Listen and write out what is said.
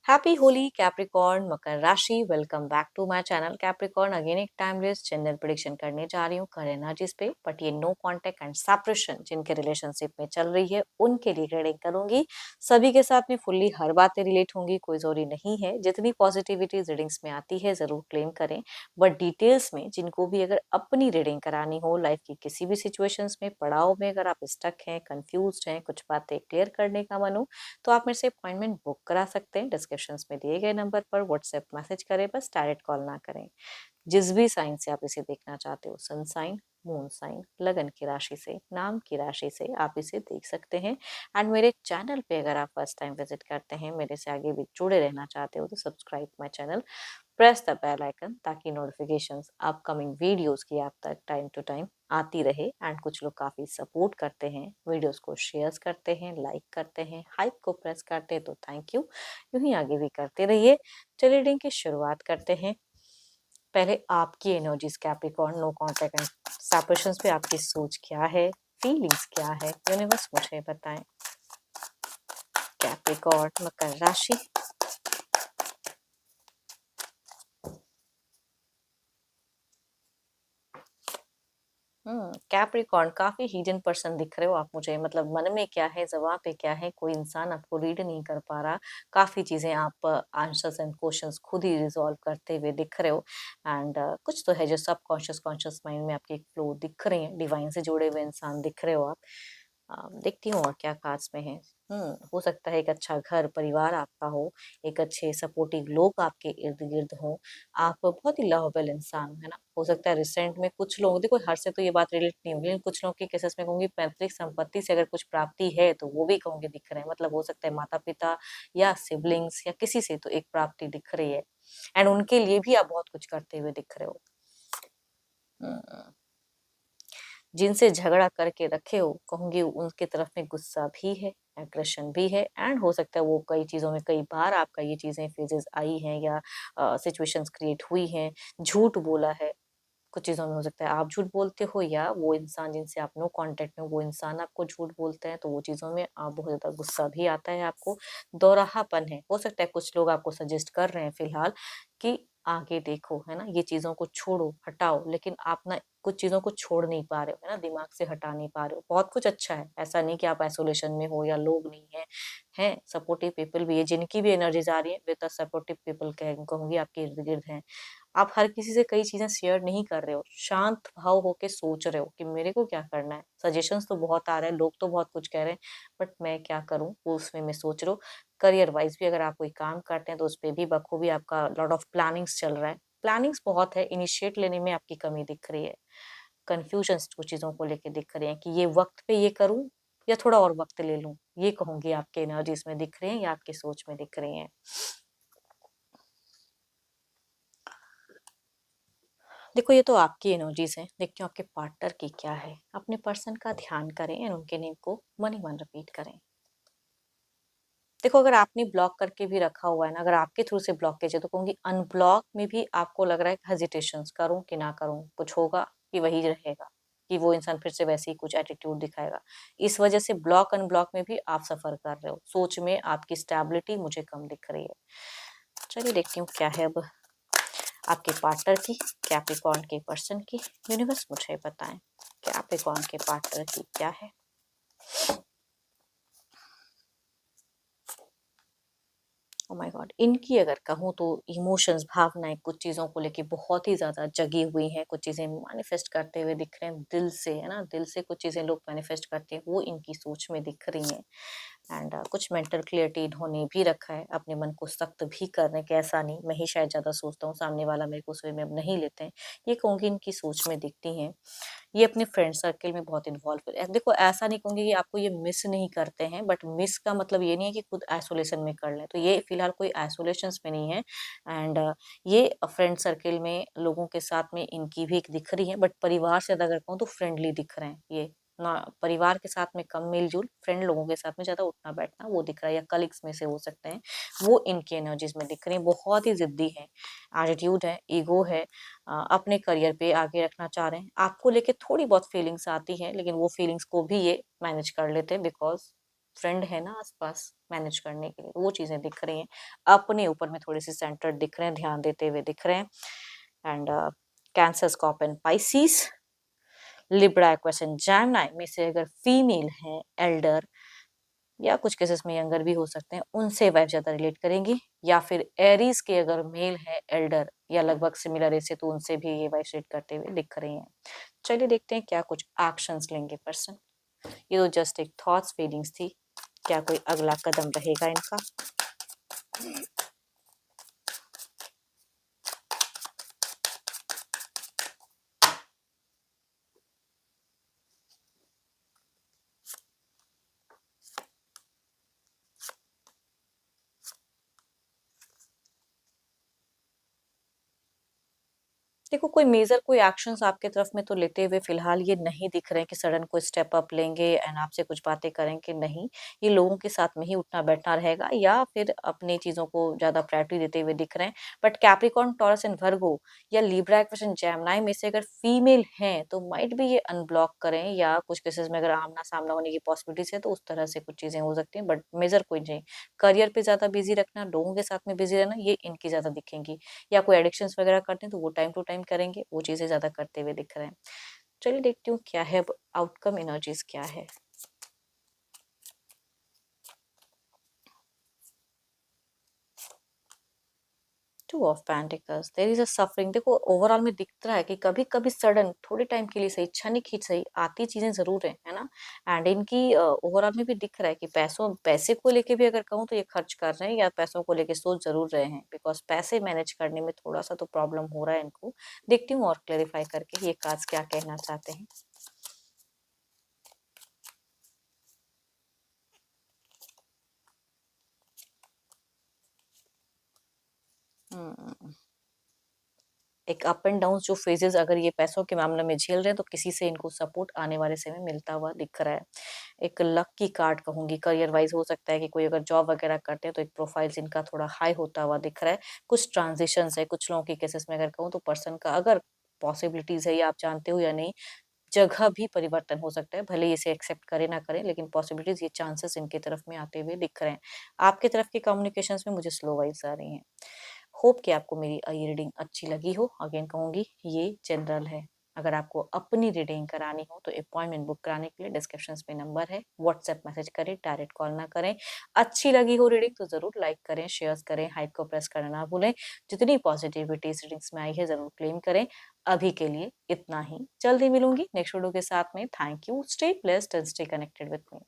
Happy Holi Capricorn मकर राशि। Welcome back to my channel Capricorn. Again एक टाइमलेस जेंडर प्रेडिक्शन करने जा रही हूँ कर एनर्जीज पे, बट ये नो कांटेक्ट एंड सेपरेशन जिनके रिलेशनशिप में चल रही है उनके लिए रीडिंग करूंगी। सभी के साथ में फुल्ली हर बातें रिलेट होंगी, कोई जरूरी नहीं है। जितनी पॉजिटिविटी रीडिंग्स में आती है जरूर क्लेम करें, बट डिटेल्स में जिनको भी अगर अपनी रीडिंग करानी हो लाइफ की किसी भी सिचुएशंस में, पड़ाव में अगर आप स्टक हैं, कंफ्यूज हैं, कुछ बातें क्लियर करने का मन हो तो आप मेरे से अपॉइंटमेंट बुक करा सकते हैं। डिस्क्रिप्शन में दिए गए नंबर पर व्हाट्सएप मैसेज करें, बस डायरेक्ट कॉल ना करें। जिस भी साइन से आप इसे देखना चाहते हो, सन साइन, मून साइन, लगन की राशि से, नाम की राशि से आप इसे देख सकते हैं। एंड मेरे चैनल पे अगर आप फर्स्ट टाइम विजिट करते हैं, मेरे से आगे भी जुड़े रहना चाहते हो तो subscribe my channel, press the bell icon ताकि नोटिफिकेशंस अपकमिंग वीडियोस की आप तक टाइम टू टाइम आती रहे। एंड कुछ लोग काफी सपोर्ट करते हैं, वीडियोस को शेयर करते हैं, लाइक करते हैं, हाइप को प्रेस करते हैं, तो थैंक यू। यूं ही आगे भी करते रहिए। चलिए रीडिंग की शुरुआत करते हैं। पहले आपकी energies Capricorn, no contact and separations पे आपकी सोच क्या है, फीलिंग्स क्या है, यूनिवर्स मुझे बताएं। कैप्रिकॉर्न मकर राशि। कैप्रिकॉर्न काफी हिडन पर्सन दिख रहे हो आप मुझे। मतलब मन में क्या है, जवाब पे क्या है, कोई इंसान आपको रीड नहीं कर पा रहा। काफी चीजें आप आंसर्स एंड क्वेश्चंस खुद ही रिजॉल्व करते हुए दिख रहे हो। एंड कुछ तो है जो सब कॉन्शियस कॉन्शियस माइंड में आपके फ्लो दिख रहे हैं। डिवाइन से जुड़े हुए इंसान दिख रहे हो आप। देखती हूँ और क्या खास में है। हो सकता है एक अच्छा घर परिवार आपका हो, एक अच्छे सपोर्टिव लोग आपके इर्द गिर्द हो। आप बहुत ही लवेबल इंसान हो, है ना। हो सकता है रिसेंट में कुछ लोग, देखो हर से तो ये बात रिलेट नहीं होगी, लेकिन कुछ लोगों के केसेस में कहूंगी पैतृक संपत्ति से अगर कुछ प्राप्ति है तो वो भी कहूंगी दिख रहे हैं। मतलब हो सकता है माता पिता या सिबलिंग्स या किसी से तो एक प्राप्ति दिख रही है। एंड उनके लिए भी आप बहुत कुछ करते हुए दिख रहे हो। हम्म, जिनसे झगड़ा करके रखे हो कहूंगी उनके तरफ में गुस्सा भी है, एग्रेशन भी है। एंड हो सकता है वो कई चीजों में कई बार आपका ये चीजें फेजेस आई हैं या सिचुएशंस क्रिएट हुई हैं। झूठ बोला है कुछ चीजों में। हो सकता है आप झूठ बोलते हो या वो इंसान जिनसे आप नो कांटेक्ट में वो इंसान आपको झूठ बोलते हैं, तो वो चीजों में आप बहुत ज्यादा गुस्सा भी आता है आपको। दोराहापन है। हो सकता है कुछ लोग आपको सजेस्ट कर रहे हैं फिलहाल कि आगे देखो, है ना, ये चीजों को छोड़ो हटाओ, लेकिन आप ना कुछ चीजों को छोड़ नहीं पा रहे हो, है ना, दिमाग से हटा नहीं पा रहे हो। बहुत कुछ अच्छा है, ऐसा नहीं कि आप आइसोलेशन में हो या लोग नहीं है, हैं सपोर्टिव पीपल भी है। जिनकी भी एनर्जीज आ रही है विद सपोर्टिव पीपल कहूंगी आपके इर्द गिर्द हैं। आप हर किसी से कई चीजें शेयर नहीं कर रहे हो, शांत भाव होके सोच रहे हो कि मेरे को क्या करना है। सजेशंस तो बहुत आ रहे हैं, लोग तो बहुत कुछ कह रहे हैं, बट मैं क्या करूं वो उसमें मैं सोच रहा हूँ। करियर वाइज भी अगर आप कोई काम करते हैं तो उस पर भी बखूबी आपका लॉट ऑफ प्लानिंग्स चल रहा है। प्लानिंग्स बहुत है, इनिशिएट लेने में आपकी कमी दिख रही है। कंफ्यूजन कुछ चीजों को लेके दिख रहे हैं कि ये वक्त पे ये करूं या थोड़ा और वक्त ले लूं। ये कहूंगी आपके एनर्जीज में दिख रहे हैं या आपकी सोच में दिख रही हैं। देखो ये तो आपकी एनर्जीज हैं, देखती हूँ आपके पार्टनर की क्या है। अपने पर्सन का ध्यान करें और उनके नेम को मन ही मन रिपीट करें। देखो अगर आपने ब्लॉक करके भी रखा हुआ है ना, अगर आपके थ्रू से ब्लॉकेज है तो कहूंगी अनब्लॉक में भी आपको लग रहा है हेजिटेशन करूं कि ना करूं, कुछ होगा कि वही रहेगा, कि वो इंसान फिर से वैसे ही कुछ एटीट्यूड दिखाएगा। इस वजह से ब्लॉक अनब्लॉक में भी आप सफर कर रहे हो। सोच में आपकी स्टेबिलिटी मुझे कम दिख रही है। चलिए देखती हूँ क्या है अब आपके पार्टनर की, कैप्रिकॉर्न के पर्सन की। यूनिवर्स मुझे बताएं कैप्रिकॉर्न के पार्टनर की क्या है। ओ माय गॉड, इनकी अगर कहूँ तो इमोशंस, भावनाएं कुछ चीजों को लेके बहुत ही ज्यादा जगी हुई हैं। कुछ चीजें मैनिफेस्ट करते हुए दिख रहे हैं दिल से, है ना। दिल से कुछ चीजें लोग मैनिफेस्ट करते हैं वो इनकी सोच में दिख रही हैं। एंड कुछ मेंटल क्लियरिटी इन्होंने भी रखा है, अपने मन को सख्त भी कर रहे हैं कि ऐसा नहीं, मैं ही शायद ज्यादा सोचता हूँ, सामने वाला मेरे को उस वे में अब नहीं लेते हैं। ये कहूंगी इनकी सोच में दिखती हैं। ये अपने फ्रेंड सर्कल में बहुत इन्वॉल्व है। देखो ऐसा नहीं कहूंगी कि आपको ये मिस नहीं करते हैं, बट मिस का मतलब ये नहीं है कि खुद आइसोलेशन में कर लें। तो ये फिलहाल कोई आइसोलेशन में नहीं है। एंड ये फ्रेंड सर्कल में लोगों के साथ में इनकी भी एक दिख रही है, बट परिवार से ज्यादा अगर कहूँ तो फ्रेंडली दिख रहे हैं ये ना। परिवार के साथ में कम मिलजुल, फ्रेंड लोगों के साथ में ज्यादा उठना बैठना वो दिख रहा है, या कलीग्स में से हो सकते हैं। वो इनकी एनर्जीज में दिख रही है। बहुत ही जिद्दी है, एटीट्यूड है, ईगो है। अपने करियर पे आगे रखना चाह रहे हैं। आपको लेके थोड़ी बहुत फीलिंग्स आती हैं, लेकिन वो फीलिंग्स को भी ये मैनेज कर लेते हैं बिकॉज फ्रेंड है ना आसपास मैनेज करने के लिए, वो चीजें दिख रही हैं। अपने ऊपर में थोड़े से सेंटर्ड दिख रहे हैं, ध्यान देते हुए दिख रहे हैं। And cancer, scorpion, Pisces, Libra, equation, Gemini में से अगर फीमेल है, एल्डर या कुछ केसेस में यंगर भी हो सकते हैं, उनसे वाइफ ज्यादा रिलेट करेंगी। या फिर एरीज के अगर मेल है, एल्डर या लगभग सिमिलर एज से, तो उनसे भी ये वाइफ रिलेट करते हुए दिख रही हैं। चलिए देखते हैं क्या कुछ एक्शंस लेंगे पर्सन। ये तो जस्ट एक थॉट्स फीलिंग्स थी, क्या कोई अगला कदम रहेगा इनका। देखो कोई मेजर कोई एक्शंस आपके तरफ में तो लेते हुए फिलहाल ये नहीं दिख रहे हैं कि सडन कोई स्टेप अप लेंगे एंड आपसे कुछ बातें करेंगे, नहीं। ये लोगों के साथ में ही उठना बैठना रहेगा या फिर अपनी चीजों को ज्यादा प्रायोरिटी देते हुए दिख रहे हैं। बट कैप्रिकॉर्न, टॉरस एंड वर्गो या लिब्रा, एक्वेशन, जेमिनी में से अगर फीमेल हैं तो माइट भी ये अनब्लॉक करें, या कुछ केसेस में अगर आमना सामना होने की पॉसिबिलिटीज है तो उस तरह से कुछ चीजें हो सकती हैं, बट मेजर कोई नहीं। करियर पे ज्यादा बिजी रखना, लोगों के साथ में बिजी रहना, ये इनकी ज्यादा दिखेंगी। या कोई एडिक्शंस वगैरह करते हैं तो वो टाइम टू टाइम करेंगे, वो चीजें ज्यादा करते हुए दिख रहे हैं। चलिए देखती हूँ क्या है अब आउटकम एनर्जीज क्या है। Two of pentacles, there is a suffering. देखो ओवरऑल में दिख रहा है कि कभी कभी सडन, थोड़े टाइम के लिए सही, क्षणिक ही सही, आती चीजें जरूर है ना। एंड इनकी ओवरऑल में भी दिख रहा है कि पैसे को लेके भी अगर कहूँ तो ये खर्च कर रहे हैं या पैसों को लेके सोच जरूर रहे हैं, बिकॉज पैसे मैनेज करने में थोड़ा सा तो प्रॉब्लम हो रहा है इनको। देखती हूँ और क्लेरिफाई करके ये कार्ड्स क्या कहना चाहते हैं। हम्म, एक अप एंड डाउन जो फेजेस अगर ये पैसों के मामले में झेल रहे हैं तो किसी से इनको सपोर्ट आने वाले समय में मिलता हुआ दिख रहा है। एक लक की कार्ड कहूंगी, करियर वाइज हो सकता है कि कोई अगर जॉब वगैरह करते हैं तो एक प्रोफाइल इनका थोड़ा हाई होता हुआ दिख रहा है। कुछ ट्रांजिशन है कुछ लोगों की केसेस में अगर कहूँ तो पर्सन का अगर पॉसिबिलिटीज है, या आप जानते हो या नहीं, जगह भी परिवर्तन हो सकता है, भले ही इसे एक्सेप्ट करे ना करें, लेकिन पॉसिबिलिटीज, ये चांसेस इनके तरफ में आते हुए दिख रहे हैं। आपके तरफ की कम्युनिकेशंस में मुझे स्लो वाइज आ रही हैं। होप कि आपको मेरी ये रीडिंग अच्छी लगी हो। अगेन कहूंगी ये जनरल है। अगर आपको अपनी रीडिंग करानी हो तो अपॉइंटमेंट बुक कराने के लिए डिस्क्रिप्शन में नंबर है, व्हाट्सएप मैसेज करें, डायरेक्ट कॉल ना करें। अच्छी लगी हो रीडिंग तो जरूर लाइक करें, शेयर करें, हाइप को प्रेस करना ना भूलें। जितनी पॉजिटिविटी इस रीडिंग्स में आई है जरूर क्लेम करें। अभी के लिए इतना ही, जल्दी मिलूंगी नेक्स्ट वीडियो के साथ में। Thank you, stay blessed and stay connected with me.